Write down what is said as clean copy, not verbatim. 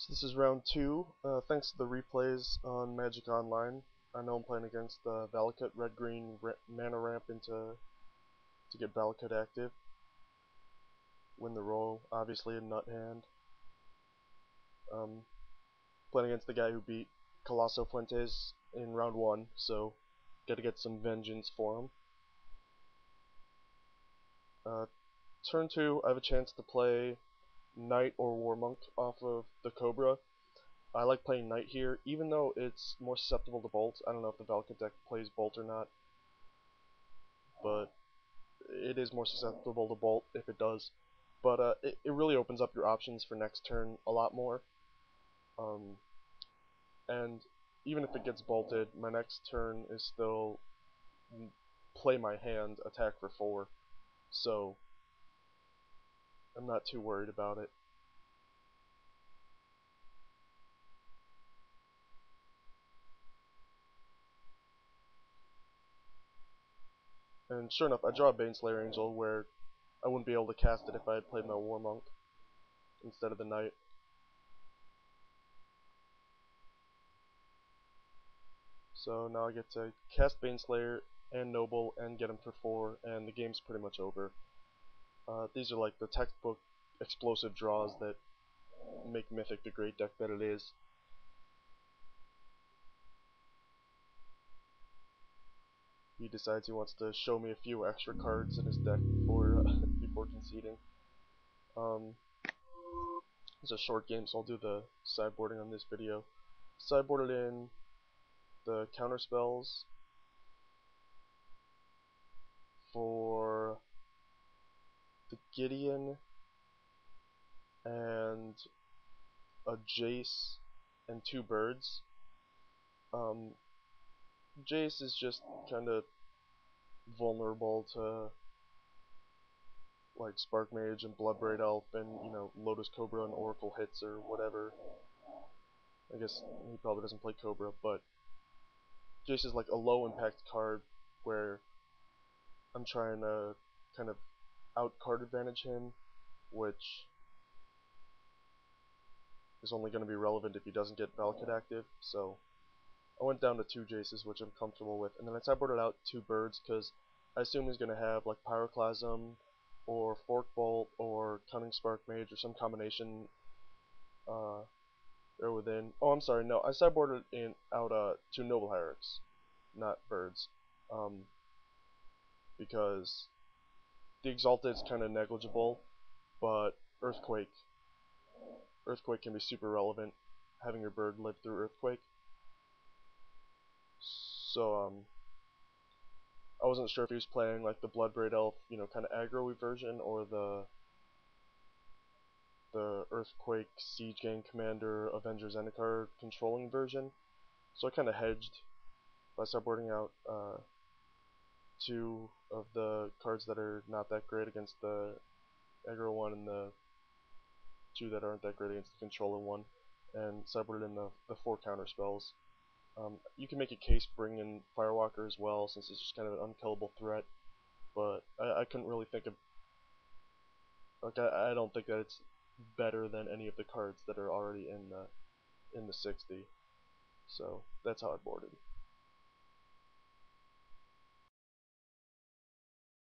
So this is round 2. Thanks to the replays on Magic Online, I know I'm playing against Valakut, red-green mana ramp to get Valakut active. Win the roll, obviously a nut hand. Playing against the guy who beat Colosso Fuentes in round 1, so gotta get some vengeance for him. Turn 2, I have a chance to play Knight or War Monk off of the Cobra. I like playing Knight here, even though it's more susceptible to Bolt. I don't know if the Valakut deck plays Bolt or not, but it is more susceptible to Bolt if it does. But it really opens up your options for next turn a lot more. And even if it gets bolted, my next turn is still play my hand, attack for 4. So I'm not too worried about it. And sure enough, I draw a Baneslayer Angel where I wouldn't be able to cast it if I had played my War Monk instead of the Knight. So now I get to cast Baneslayer and Noble and get him for 4, and the game's pretty much over. These are like the textbook explosive draws that make Mythic the great deck that it is. He decides he wants to show me a few extra cards in his deck before before conceding. It's a short game, so I'll do the sideboarding on this video. Sideboarded in the counter spells for the Gideon and a Jace and 2 birds. Jace is just kind of vulnerable to like Spark Mage and Bloodbraid Elf and, you know, Lotus Cobra and Oracle hits or whatever. I guess he probably doesn't play Cobra, but Jace is like a low impact card where I'm trying to kind of out card advantage him, which is only going to be relevant if he doesn't get Valakut active. So I went down to 2 Jaces, which I'm comfortable with, and then I sideboarded out 2 birds because I assume he's going to have like Pyroclasm or Fork Bolt or Cunning Spark Mage or some combination there within. Oh, I'm sorry, no, I sideboarded out 2 Noble Hierarchs, not birds, because the Exalted is kind of negligible, but Earthquake can be super relevant, having your bird live through Earthquake. So I wasn't sure if he was playing like the Bloodbraid Elf, you know, kind of aggro-y version, or the Earthquake Siege Gang Commander Avenger Zendikar controlling version. So I kind of hedged by sideboarding out 2 of the cards that are not that great against the aggro one, and the 2 that aren't that great against the controller one, and sideboarded in the 4 counter spells. You can make a case bring in Firewalker as well, since it's just kind of an unkillable threat, but I couldn't really think of, like, I don't think that it's better than any of the cards that are already in the 60. So that's how I boarded.